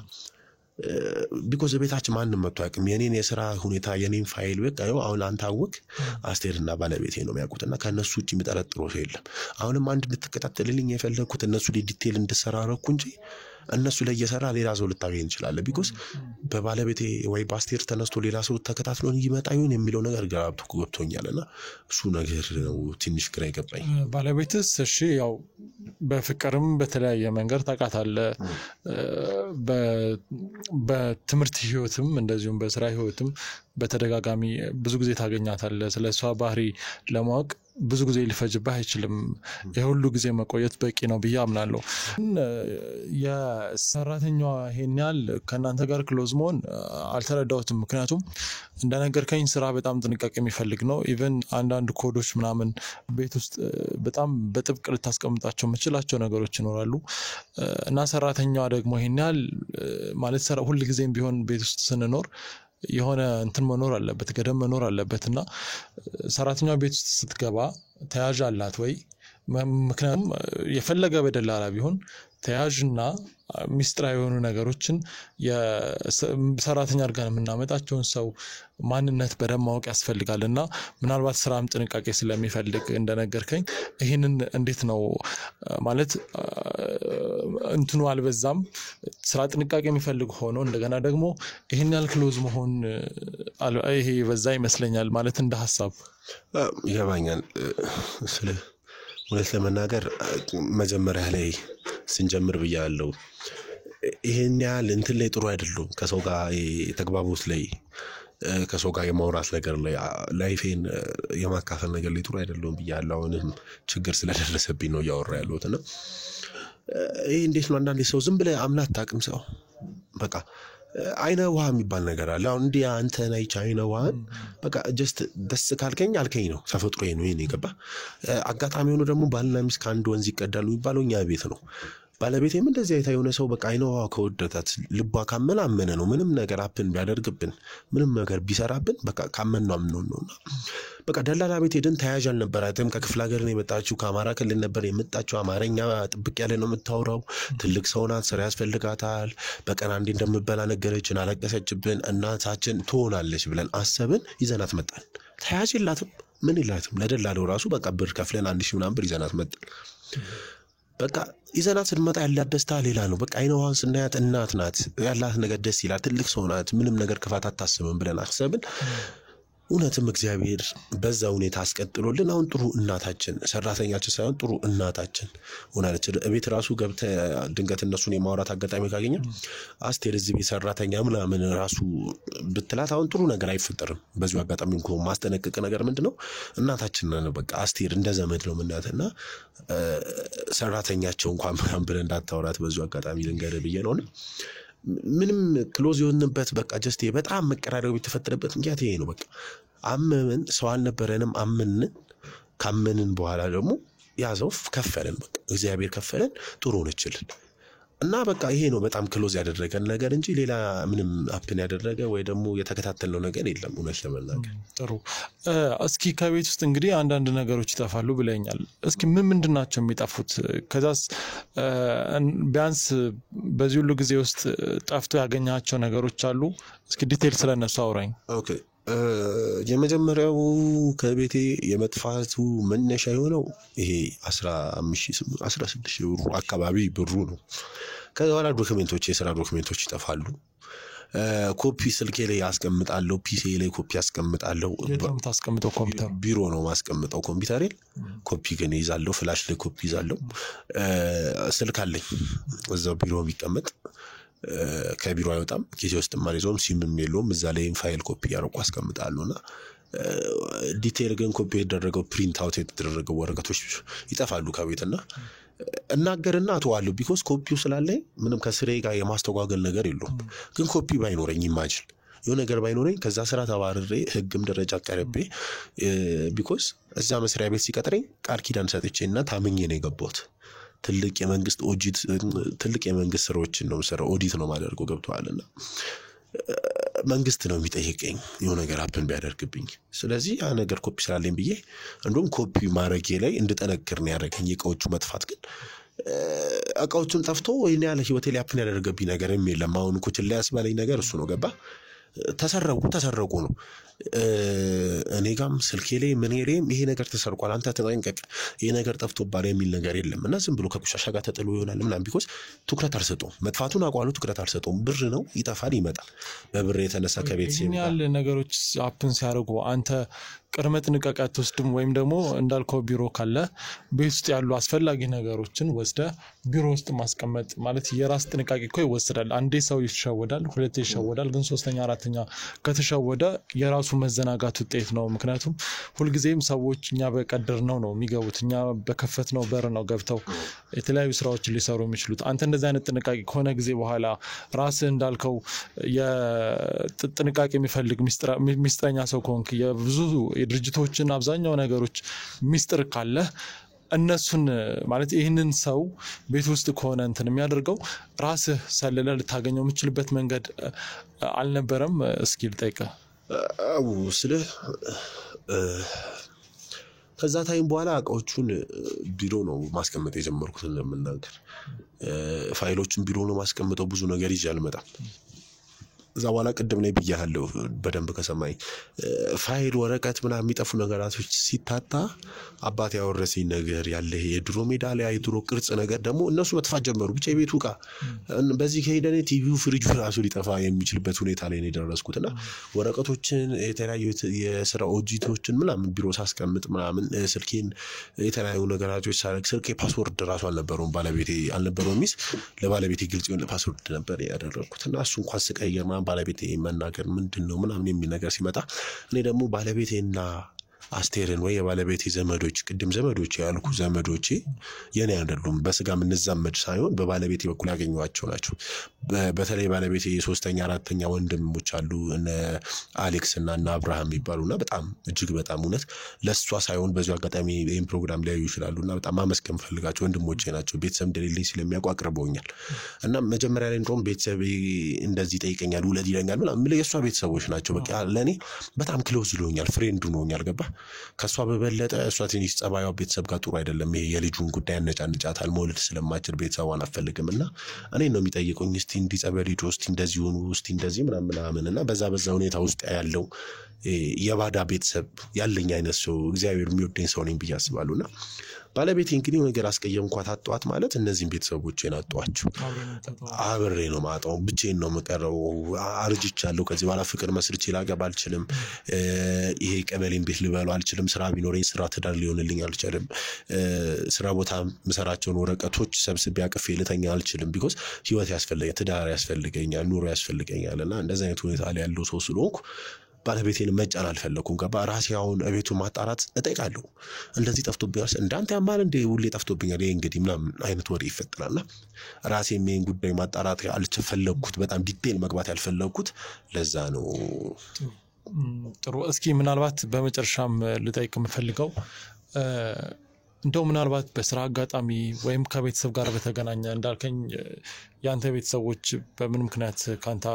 ቢኮዝ ቤታችን ማንንም መጥቶ አያውቅም የኔን የሥራ ሁኔታ የኔን ፋይል በቃ አሁን አንተ አወቅ አስቴርና ባለቤቴ ነው የሚያውቁትና ከነሱ ውጪ የሚጠረጥረው ሰው የለም አሁንም አንድ እንድትከታተልልኝ የፈለኩት እነሱ ዲቴል እንድሰራረኩ እንጂ እነሱ ላይ እየሰራ ሌላ ሰው ልታገኝ ይችላል ቢኮዝ በባለቤቴ ወይ ባስቴር ተነስቶ ሌላ ሰው ተከታትሎን ይመጣ ይሁን የሚለው ነገር ግራብቱ ገብቶኛልና እሱ ነገር ነው ትንሽ ግራ ይገባኝ ባለቤትስ እሺ ያው በፍቅርም በተለያየ መንገር ታቃታለ በትምህርት ህይወትም እንደዚሁም በስራ ህይወትም በተደጋጋሚ ብዙ ጊዜ ታገኛታለ ስለሷ ባህሪ ለማወቅ ብዙ ጊዜ ሊፈጅብህ አይችልም የሁሉ ጊዜ መቆየት በቂ ነው ብዬ አምናለሁ የሰራተኛዋ ሄኛል ከናንተ ጋር ክሎዝ መሆን አልተረዳሁትም ምክንያቱም እንደነገርከኝ ስራ በጣም ጥንቃቄ የሚፈልግ ነው ኢቭን አንዳንድ ኮዶች ምናምን ቤት ውስጥ በጣም በጥብቅ ልታስቀምጣቸው የምችላቸው ነገሮች ይኖራሉ እና ሰራተኛዋ ደግሞ ሄኛል ማለት ሁሉ ጊዜም ቢሆን ቤት ውስጥ ስንኖር የሆነ እንትን መኖር አለበት ገደም መኖር አለበትና ሰራተኛዋ ቤት ውስጥ ስትገባ ተያዥ አላት ወይ ምክንያቱም የፈለገ በደላላ ቢሆን ተያዥና ሚስጥራዊ የሆኑ ነገሮችን የሰራተኛ አድርገን የምናመጣቸውን ሰው ማንነት በደንብ ማወቅ ያስፈልጋልና ምናልባት ስራም ጥንቃቄ ስለሚፈልግ እንደነገርከኝ ይሄንን እንዴት ነው ማለት እንትኑ አልበዛም ስራ ጥንቃቄ የሚፈልግ ሆኖ እንደገና ደግሞ ይሄን ያህል ክሎዝ መሆን ይሄ በዛ ይመስለኛል ማለት እንደ ሐሳብ ይገባኛል ስለ ወለስ ለመናገር መጀመሪያ ላይ ስንጀምር ብያለሁ ይሄን ያህል እንትን ላይ ጥሩ አይደለም ከሰው ጋር የተግባቦት ላይ ከሰው ጋር የማውራት ነገር ላይ ላይፌን የማካፈል ነገር ላይ ጥሩ አይደለም ብያለሁ አሁንም ችግር ስለደረሰብኝ ነው ያወራ ያለሁትና ይሄ እንዴት ነው አንዳንዴ ሰው ዝም ብለ አምናት ታቅም ሰው በቃ አይነ ውሃ የሚባል ነገር አለ አሁን እንዲያ አንተ ናይ ቻይና ውሃ በቃ ጀስት ደስ ካልከኝ አልከኝ ነው ተፈጥሮዬ ነው ይሄን ይገባ አጋጣሚ ሆኖ ደግሞ ባልና ሚስት ከአንድ ወንዝ ይቀዳሉ የሚባለው እኛ ቤት ነው ባለቤቴም እንደዚህ አይታ የሆነ ሰው በቃ አይነ ውሃ ከወደታት ልቧ ካመነ ነው ምንም ነገር አፕን ቢያደርግብን ምንም ነገር ቢሰራብን በቃ ካመነው ነውና በቃ ደላላ ቤት ሄደን ተያዥ አልነበራትም ከክፍለ ሀገር ነው የመጣችው ከአማራ ክልል ነበር የመጣችው አማርኛ ጥብቅ ያለ ነው የምታወራው ትልቅ ሰው ናት ስራ ያስፈልጋታል በቀን አንዴ እንደምበላ ነገረችን አለቀሰችብን እናታችን ትሆናለች ብለን አሰብን ይዘናት መጣን ተያዥ የላትም ምን ይላትም ለደላላው ራሱ በቃ ብር ከፍለን 1000 ምናምን ብር ይዘናት መጣን በቃ ይዘናት ስንመጣ ያላት ደስታ ሌላ ነው በቃ አይነዋን ስናያት እናት ናት ያላት ነገር ደስ ይላል ትልቅ ሰው ናት ምንም ነገር ክፋት አታስብም ብለን አሰብን እውነትም እግዚአብሔር በዛ ሁኔታ አስቀጥሎልን አሁን ጥሩ እናታችን ሰራተኛችን ሳይሆን ጥሩ እናታችን ሆናለች ቤት ራሱ ገብተ ድንገት እነሱን የማውራት አጋጣሚ ካገኘ አስቴር እዚህ ቤት ሰራተኛ ምናምን ራሱ ብትላት አሁን ጥሩ ነገር አይፈጠርም በዚሁ አጋጣሚ እንኳን ማስጠነቀቅ ነገር ምንድነው እናታችን ነው በቃ አስቴር እንደ ዘመድ ነው እናትና ሰራተኛቸው እንኳን ምናምን ብለን እንዳታወራት በዚሁ አጋጣሚ ልንገር ብዬ ነው ምንም ክሎዝ የሆነበት በቃ ጀስት በጣም መቀራረብ የተፈጠረበት ምክንያት ይሄ ነው በቃ አመመን ሰው አልነበረንም ካመንን በኋላ ደግሞ ያዘው ከፈለን በቃ እግዚአብሔር ከፈለን ጥሩ ሆነችልን እና በቃ ይሄ ነው በጣም ክሎዝ ያደረገን ነገር እንጂ ሌላ ምንም አፕን ያደረገ ወይ ደግሞ የተከታተልነው ነገር የለም እውነት ለመናገር ጥሩ እስኪ ከቤት ውስጥ እንግዲህ አንዳንድ ነገሮች ይጠፋሉ ብለኛል እስኪ ምንድናቸው የሚጠፉት ከዛስ ቢያንስ በዚህ ሁሉ ጊዜ ውስጥ ጠፍቶ ያገኛቸው ነገሮች አሉ እስኪ ዲቴል ስለነሱ አውራኝ ኦኬ የመጀመሪያው ከቤቴ የመጥፋቱ መነሻ የሆነው ይሄ 15000 ብር አካባቢ ብሩ ነው ከዛላ ዶክመንቶች የሥራ ዶክመንቶች ይጠፋሉ ኮፒ ስልኬ ላይ ያስቀምጣለሁ ፒሲ ላይ ኮፒ ያስቀምጣለሁ ታስቀምጠው ኮምፒውተር ቢሮ ነው ማስቀምጠው ኮምፒውተር ኮፒ ግን ይዛለሁ ፍላሽ ላይ ኮፒ ይዛለሁ ስልክ አለኝ እዛው ቢሮ ቢቀመጥ ከቢሮ አይወጣም ኪሴ ውስጥ ማለዞም ሲምም የለውም እዛ ላይ ፋይል ኮፒ ያረቁ አስቀምጣለሁና ዲቴል ግን ኮፒ የተደረገው ፕሪንት አውት የተደረገው ወረቀቶች ይጠፋሉ ከቤትና እናገርና አተዋለሁ ቢኮዝ ኮፒው ስላለኝ ምንም ከስሬ ጋር የማስተጓገል ነገር የለውም ግን ኮፒ ባይኖረኝ ኢማጂን የሆነ ነገር ባይኖረኝ ከዛ ስራ ተባረሬ ህግም ደረጃ ቀርቤ ቢኮዝ እዛ መስሪያ ቤት ሲቀጥረኝ ቃል ኪዳን ሰጥቼና ታምኜ ነው የገባሁት ትልቅ የመንግስት ስራዎችን ነው ሰራ ኦዲት ነው ማደርገው ገብቷልና መንግስት ነው የሚጠይቀኝ የሆነ ነገር አፕን ቢያደርግብኝ ስለዚህ ያ ነገር ኮፒ ስላለኝ ብዬ እንደውም ኮፒ ማድረጌ ላይ እንድጠነክር ነው ያደረገኝ የቃዎቹ መጥፋት ግን አቃዎቹን ጠፍቶ ወይኔ ያለ ህይወቴ ላይ አፕን ያደረገብኝ ነገር የለም አሁን እኮ ችላ ያስባለኝ ነገር እሱ ነው ገባ ተሰረቁ ነው እኔ ጋም ስልኬ ላይ ምን ሄሬም ይሄ ነገር ተሰርቋል አንተ ተጠንቀቅ ይሄ ነገር ጠፍቶባል የሚል ነገር የለም እና ዝም ብሎ ከቁሻሻ ጋር ተጥሎ ይሆናል ምናምን ቢኮዝ ትኩረት አልሰጠውም መጥፋቱን አቋሉ ትኩረት አልሰጠውም ብር ነው ይጠፋል ይመጣል በብር የተነሳ ከቤት ሲያል ነገሮች አፕን ሲያደርጉ አንተ ቅድመ ጥንቃቄ አትወስድም ወይም ደግሞ እንዳልከው ቢሮ ካለ ቤት ውስጥ ያሉ አስፈላጊ ነገሮችን ወስደ ቢሮ ውስጥ ማስቀመጥ ማለት የራስ ጥንቃቄ እኮ ይወስዳል አንዴ ሰው ይሸወዳል ሁለቴ ይሸወዳል ግን ሶስተኛ አራተኛ ከተሸወደ የራሱ መዘናጋት ውጤት ነው ምክንያቱም ሁሉ ጊዜም ሰዎች እኛ በቀደር ነው የሚገቡት እኛ በከፈት ነው በር ነው ገብተው የተለያዩ ስራዎችን ሊሰሩ የሚችሉት አንተ እንደዛ አይነት ጥንቃቄ ከሆነ ጊዜ በኋላ ራስ እንዳልከው የጥንቃቄ የሚፈልግ ሚስጥረኛ ሰው ኮንክ የብዙ የድርጅቶችን አብዛኛው ነገሮች ሚስጥር ካለ እነሱን ማለት ይሄንን ሰው ቤት ውስጥ ከሆነ እንትን የሚያደርገው ራስህ ሰለለ ልታገኘው የምትችልበት መንገድ አልነበረም እስኪ ልጠይቀ አው ስለ ከዛ ታይም በኋላ አቃዎቹን ቢሮ ነው ማስቀመጥ የጀመርኩት ለምናገር ፋይሎችን ቢሮ ነው ማስቀመጠው ብዙ ነገር ይያል መጣ እዛ በኋላ ቀደም ላይ ብያለሁ በደንብ ከሰማይ ፋይል ወረቀት ምናምን የሚጠፉ ነገራቶች ሲታጣ አባቴ ያወረሰኝ ነገር ያለ የድሮ ሜዳሊያ የድሮ ቅርጽ ነገር ደግሞ እነሱ መጥፋት ጀመሩ ብቻ የቤቱ ቃ በዚህ ከሄደኔ ቲቪው ፍሪጁ ራሱ ሊጠፋ የሚችልበት ሁኔታ ላይ ነው የደረስኩትና ወረቀቶችን የተለያዩ የስራ ኦዲቶችን ምናምን ቢሮ ሳስቀምጥ ምናምን ስልኬን የተለያዩ ነገራቶች ሳረክ ስልኬ ፓስወርድ ራሱ አልነበረውም ባለቤቴ አልነበረውም ሚስ ለባለቤቴ ግልጽ የሆነ ፓስወርድ ነበር ያደረኩትና እሱ እንኳን ስቀየር ባለቤቴ መናገር ምንድነው ምናምን የሚል ነገር ሲመጣ እኔ ደግሞ ባለቤቴና አስቴርን ወይ የባለቤቴ ዘመዶች ቅድም ዘመዶች ያልኩ ዘመዶቼ የኔ አይደሉም በስጋ ምንዛመድ ሳይሆን በባለቤቴ በኩል ያገኙዋቸው ናቸው በተለይ ባለቤቴ የሶስተኛ አራተኛ ወንድሞች አሉ እነ አሌክስ እና አብርሃም ይባሉና በጣም እጅግ በጣም እውነት ለሷ ሳይሆን በዚሁ አጋጣሚ ይሄን ፕሮግራም ላይ ይችላሉና በጣም ማመስገን ፈልጋቸው ወንድሞቼ ናቸው ቤተሰብ እንደሌለኝ ስለሚያውቁ አቅርበውኛል እና መጀመሪያ ላይ እንደውም ቤተሰብ እንደዚህ ጠይቀኛል ውለድ ይለኛል ምናምን የሷ ቤተሰቦች ናቸው በቃ ለኔ በጣም ክሎዝ ሆኛል ፍሬንድ ሆኛል ገባ ከሷ በበለጠ እሷ ትንሽ ጸባያው ቤተሰብ ጋር ጥሩ አይደለም ይሄ የልጁን ጉዳይ አነጫንጫታል መውለድ ስለማይችል ቤተሰቧን አፈልግምና እኔ ነው የሚጠይቁኝ እስቲ እንዲጸበል ሂዶ እስቲ እንደዚህ ሆኑ እስቲ እንደዚህ ምናምንና በዛ ሁኔታ ውስጥ ያለው የባዳ ቤተሰብ ያለኝ አይነት ሰው እግዚአብሔር የሚወደኝ ሰው ነኝ ብዬ አስባለሁና ባለቤቴ እንግዲህ ነገር አስቀየምኳት አጥቷት ማለት እነዚህን ቤተሰቦቼን አጥቷቸው አብሬ ነው ማጣው ብቻዬን ነው መቀረው አርጅቻለሁ ከዚህ በኋላ ፍቅር መስርቼ ላገባ አልችልም ይሄ ቀበሌን ቤት ልበለው አልችልም ስራ ቢኖረኝ ስራ ትዳር ሊሆንልኝ አልችልም ስራ ቦታ መሰራቸውን ወረቀቶች ሰብስቤ አቅፌ ልተኛ አልችልም ቢኮዝ ህይወት ያስፈልገኛል ትዳር ያስፈልገኛል ኑሮ ያስፈልገኛልና እንደዛ አይነት ሁኔታ ላይ ያለው ሰው ስለሆንኩ ባለቤቴን መጫን አልፈለኩም ገባ ራሴ አሁን እቤቱ ማጣራት እጠይቃለሁ እንደዚህ ጠፍቶብኛል እንዳንተ ያማል እንደ ሁሌ ጠፍቶብኛል ይሄ እንግዲህ ምናምን አይነት ወሬ ይፈጠራልና ራሴ ምን ጉዳይ ማጣራት አልፈለኩት በጣም ዲቴል መግባት ያልፈለኩት ለዛ ነው ጥሩ እስኪ ምናልባት በመጨረሻም ልጠይቅ የምፈልገው እንደው ምናልባት በስራ አጋጣሚ ወይም ከቤተሰብ ጋር በተገናኘ እንዳልከኝ ያንተ ቤተሰቦች በምን ምክንያት ካንተ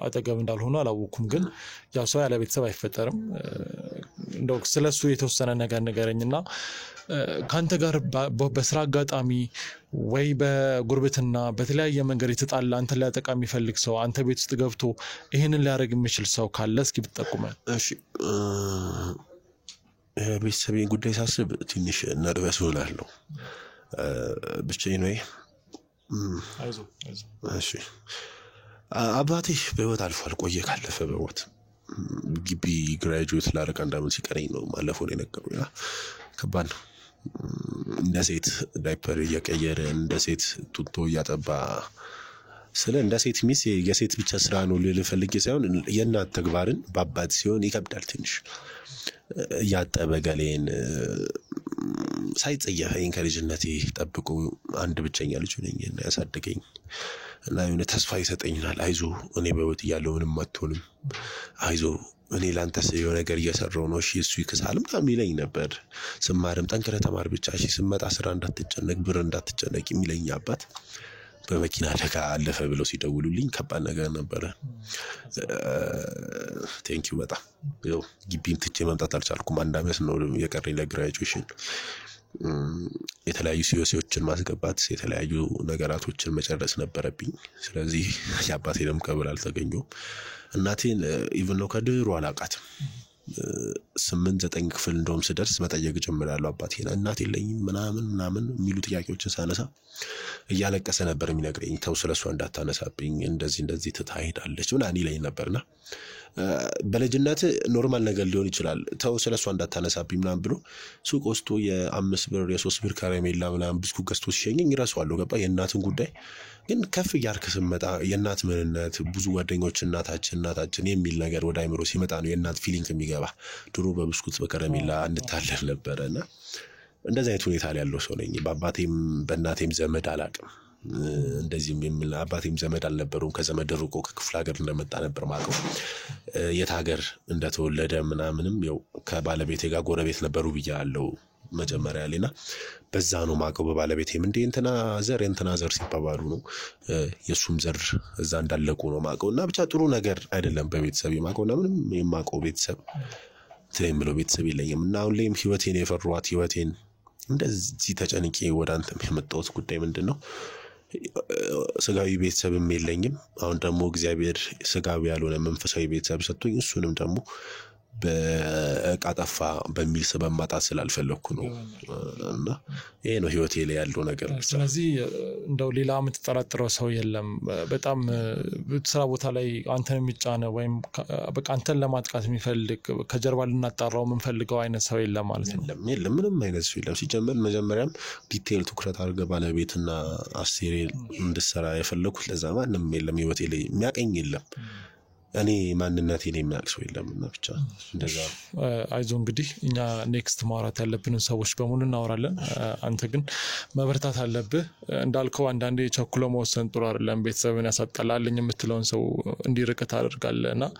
አጠገብ እንዳልሆኑ አላወኩም ግን ያው ሰው ያለ ቤተሰብ አይፈጠርም እንደው ስለሱ የተወሰነ ነገር ንገረኝና ካንተ ጋር በስራ አጋጣሚ ወይ በጉርብትና በተለያየ መንገድ የተጣላ አንተ ሊያጠቃ የሚፈልግ ሰው አንተ ቤት ውስጥ ገብቶ ይሄንን ሊያደርግ የሚችል ሰው ካለ እስኪ ብትጠቁመን እሺ ቤተሰቤን ጉዳይ ሳስብ ትንሽ ነርቨስ ሆናለሁ ብቻዬን ነው አይዞ እሺ አባቴ በህይወት አልፏል ቆየ ካለፈ በህይወት ግቢ ግራጁዌት ላደርግ አንድ አመት ሲቀረኝ ነው ማለፉን የነገሩኝ ከባድ ነው እንደ ሴት ዳይፐር እየቀየረ እንደ ሴት ጡጦ እያጠባ ስለ እንደ ሴት ሚስ የሴት ብቻ ስራ ነው ልፈልግ ሳይሆን የእናት ተግባርን በአባት ሲሆን ይከብዳል ትንሽ ያጠበ ገሌን ሳይጸየፈኝ ከልጅነቴ ጠብቆ አንድ ብቸኛ ልጅ ነኝ እና ያሳደገኝ እና የሆነ ተስፋ ይሰጠኛል አይዞ እኔ በህይወት እያለሁ ምንም አትሆንም አይዞ እኔ ላንተስ የሆነ ነገር እየሰራው ነው እሺ እሱ ይከሳል ምናምን ይለኝ ነበር ስማርም ጠንክረህ ተማር ብቻ እሺ ስመጣ ስራ እንዳትጨነቅ ብር እንዳትጨነቅ የሚለኝ አባት በመኪና አደጋ አለፈ ብለው ሲደውሉልኝ ከባድ ነገር ነበር ቴንኪው በጣም ያው ግቢን ትቼ መምጣት አልቻልኩም አንድ አመት ነው የቀረኝ ለግራጁዌሽን የተለያዩ ሲዮሲዎችን ማስገባት የተለያዩ ነገራቶችን መጨረስ ነበረብኝ ስለዚህ ያባቴ ደም ቀበል አልተገኘው እናቴን ኢቭን ነው ከድሮ አላቃትም 8-9 ክፍል እንደውም ስደርስ መጠየቅ ጀምራለሁ አባቴና እናቴ የለኝም ምናምን የሚሉ ጥያቄዎችን ሳነሳ እያለቀሰ ነበር የሚነግረኝ ተው ስለሷ እንዳታነሳብኝ እንደዚህ ትታሄዳለች ምናምን ይለኝ ነበርና በልጅነት ኖርማል ነገር ሊሆን ይችላል ተው ስለሷ እንዳታነሳብኝ ምናምን ብሎ ሱቅ ወስዶ የ5 ብር የ3 ብር ካራሜላ ምናምን ብስኩት ገዝቶ ሲሸኘኝ ይራስዋለሁ ገባ የእናትን ጉዳይ ግን ከፍ ያርክ ስመጣ የእናት ምንነት ብዙ ጓደኞች እናታችን የሚል ነገር ወደ አይምሮ ሲመጣ ነው የእናት ፊሊንግ የሚገባ ድሮ በብስኩት በካራሜላ እንታለል ነበርና እንደዛ አይነት ሁኔታ ላይ ያለው ሰው ነኝ በአባቴም በእናቴም ዘመድ አላቅም እንደዚህም የሚል አባቴም ዘመድ አልነበሩም ከዘመድ ሩቆ ከክፍለ ሀገር እንደመጣ ነበር ማቀው የት ሀገር እንደተወለደ ምናምንም ያው ከባለቤቴ ጋር ጎረቤት ነበሩ ብያለሁ መጀመሪያ ላይና በዛ ነው ማቀው በባለቤቴም እንትና ዘር ሲባባሉ ነው የሱም ዘር እዛ እንዳለቁ ነው ማቀውና ብቻ ጥሩ ነገር አይደለም በቤተሰብ ማቀውና ምንም የማቀው ቤተሰብ ስለምለው ቤተሰብ የለኝም እና አሁን ላይም ህይወቴን የፈሯት ህይወቴን እንደዚህ ተጨንቄ ወደ አንተም የመጣሁት ጉዳይ ምንድነው ስጋዊ ቤተሰብም የለኝም አሁን ደግሞ እግዚአብሔር ስጋዊ ያልሆነ መንፈሳዊ ቤተሰብ ሰጥቶኝ እሱንም ደግሞ በቃጣፋ በሚል ሰበብ ማጣት ስላልፈለኩ ነው እና ይሄ ነው ህይወቴ ላይ ያለው ነገር ስለዚህ እንደው ሌላ የምትጠራጥረው ሰው የለም በጣም ስራ ቦታ ላይ አንተን የሚጫነ ወይም በቃ አንተን ለማጥቃት የሚፈልግ ከጀርባ ልናጣራው የምንፈልገው አይነት ሰው የለም ማለት ነው የለም ምንም አይነት ሰው የለም ሲጀመር መጀመሪያም ዲቴል ትኩረት አድርገህ ባለቤትና አስቴር እንድሰራ የፈለኩት ለዛ ማንም የለም ህይወቴ ላይ የሚያቀኝ የለም እኔ ማንነቴን የሚያክሰው የለምና ብቻ እንደዛ አይዞ እንግዲህ እኛ ኔክስት ማውራት ያለብን ሰዎች በሙሉ እናወራለን አንተ ግን መበርታት አለብህ እንዳልከው አንዳንዴ ቸኩሎ መወሰን ጥሩ አይደለም ቤተሰብን ያሳጣላልኝ የምትለውን ሰው እንዲርቀት አድርጋለና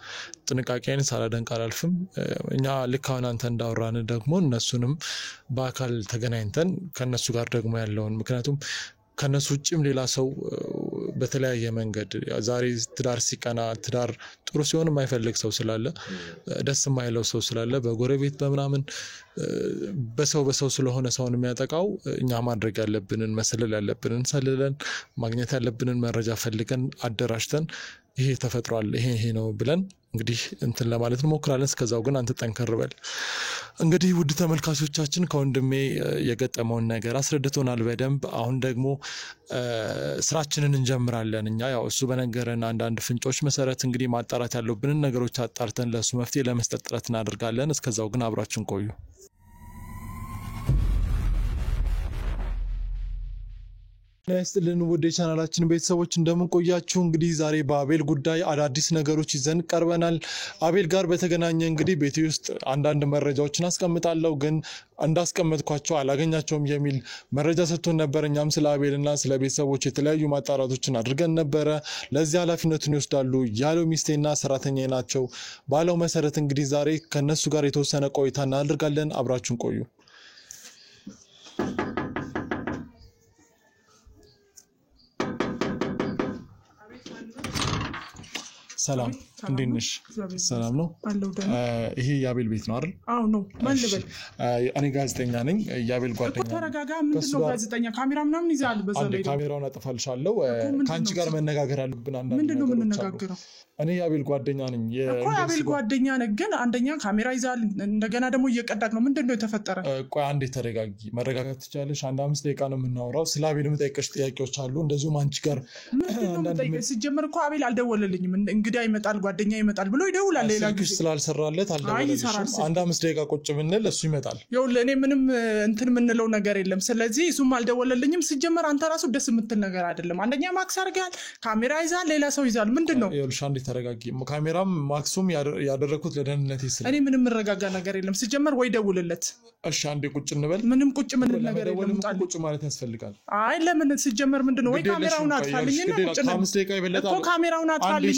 ጥንቃቄን ሳላደንቅ አላልፍም እኛ ልካውን አንተ እንዳወራን ደግሞ እነሱንም በአካል ተገናኝተን ከነሱ ጋር ደግሞ ያለውን ምክንያቱም ከነሱ ውጭም ሌላ ሰው በተለያየ መንገድ ዛሬ ትዳር ሲቀና ትዳር ጥሩ ሲሆን የማይፈልግ ሰው ስላለ ደስ የማይለው ሰው ስላለ በጎረቤት በመናምን በሰው ስለሆነ ሰውን የሚያጠቃው እኛ ማድረግ ያለብንን መሰለል ያለብንን ሰልለን ማግኘት ያለብንን መረጃ ፈልገን አደራጅተን ይሄ ተፈጥሯል ይሄ ነው ብለን እንግዲህ እንትን ለማለት እንሞክራለን እስከዛው ግን አንተ ጠንከር በል እንግዲህ ውድ ተመልካቾቻችን ከወንድሜ የገጠመውን ነገር አስረድቶናል በደንብ አሁን ደግሞ ስራችንን እንጀምራለን እኛ ያው እሱ በነገረን አንዳንድ ፍንጮች መሰረት እንግዲህ ማጣራት ያለብንን ነገሮች አጣርተን ለሱ መፍትሄ ለመስጠት ጥረት እናደርጋለን እስከዛው ግን አብራችሁን ቆዩ ለስተልን ወደ ቻናላችን ቤተሰቦች እንደምንቆያችሁ እንግዲህ ዛሬ በአቤል ጉዳይ አዳዲስ ነገሮች ይዘን ቀርበናል አቤል ጋር በተገናኘ እንግዲህ ቤቴ ውስጥ አንዳንድ መረጃዎችን አስቀምጣለሁ ግን እንዳስቀመጥኳቸው አላገኛቸውም የሚል መረጃ ሰጥቶን ነበር እኛም ስለ አቤልና ስለ ቤተሰቦች የተለያዩ ማጣራቶችን አድርገን ነበር ለዚህ ኃላፊነቱን ይወስዳሉ ያለው ሚስቴና ሰራተኛዬ ናቸው ባለው መሰረት እንግዲህ ዛሬ ከነሱ ጋር የተወሰነ ቆይታ እናደርጋለን አብራችሁን ቆዩ ሰላም እንዴንሽ ሰላም ነው ይሄ ያቤል ቤት ነው አይደል አዎ ነው ማን ልበል እኔ ጋዜጠኛ ነኝ ያቤል ጓደኛ ተረጋጋ ምንድነው ጋዜጠኛ ካሜራ ምናምን ይዛል በዛ ላይ ካሜራውን አጠፋልሻለሁ ካንቺ ጋር መነጋገር አለብን አንዳንድ ምንድነው የምንነጋገረው እኔ የአቤል ጓደኛ ነኝ እኮ የአቤል ጓደኛ ነኝ ግን አንደኛ ካሜራ ይዛል እንደገና ደግሞ እየቀዳክ ነው ምንድነው የተፈጠረ ቆይ አንዴ ተረጋጊ መረጋጋት ትችላለሽ አንድ 5 ደቂቃ ነው የምናወራው ስለ አቤል የምጠይቅሽ ጥያቄዎች አሉ እንደዚሁም አንቺ ጋር አንዳንድ ሲጀመር እኮ አቤል አልደወለልኝም እንግዳ ይመጣል ጓደኛ ይመጣል ብሎ ይደውላል ሌላ ጊዜ ስላልሰራለት አልደወለልሽም አንድ 5 ደቂቃ ቁጭ ብንል እሱ ይመጣል ይኸውልህ እኔ ምንም እንትን ምንለው ነገር የለም ስለዚህ እሱም አልደወለልኝም ሲጀመር አንተ ራሱ ደስ የምትል ነገር አይደለም አንደኛ ማክስ አድርጋል ካሜራ ይዛል ሌላ ሰው ይዛል ምንድነው ይኸውልሽ አንዴ ተረጋጊ ካሜራም ማክሱም ያደረኩት ለደህንነት ይስል እኔ ምንም መረጋጋ ነገር የለም ሲጀመር ወይ ደውልለት እሺ አንዴ ቁጭ እንበል ምንም ቁጭ ምን ነገር የለም ቁጭ ማለት ያስፈልጋል አይ ለምን ሲጀመር ምንድነው ወይ ካሜራውን አጥፋልኝና ቁጭ ነው 5 ደቂቃ ይበለጣል እኮ ካሜራውን አጥፋልኝ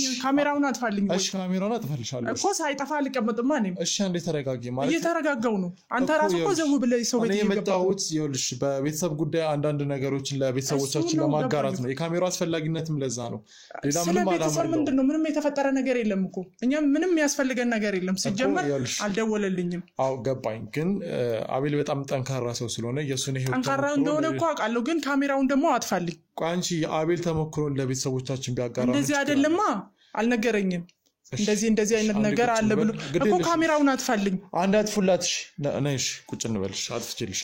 እሺ ካሜራውን አጥፋልሻለሁ እኮ ሳይጠፋ ልቀመጥማ እኔ እሺ አንዴ ተረጋጊ ማለት እየተረጋጋው ነው አንተ ራስህ እኮ ዘው ብለህ ሰው ቤት የመጣሁት ይኸውልሽ በቤተሰብ ጉዳይ አንዳንድ ነገሮችን ለቤተሰቦቻችን ለማጋራት ነው የካሜራው አስፈላጊነትም ለዛ ነው ሌላ ምንም አላማ ምንድነው ምንም የተፈጠረ ነገር የለም እኮ እኛ ምንም ያስፈልገን ነገር የለም ሲጀመር አልደወለልኝም አው ገባኝ ግን አቤል በጣም ጠንካራ ሰው ስለሆነ የሱን ህይወት ጠንካራ እንደሆነ እኮ አውቃለሁ ግን ካሜራውን ደግሞ አጥፋልኝ ቋንቺ የአቤል ተሞክሮ ለቤተሰቦቻችን ቢያጋራ እንደዚህ አይደለማ አልነገረኝም እንደዚህ አይነት ነገር አለ ብሎ እኮ ካሜራውን አጥፋልኝ አንድ አጥፉላትሽ ነሽ ቁጭ እንበልሽ አጥፍችልሽ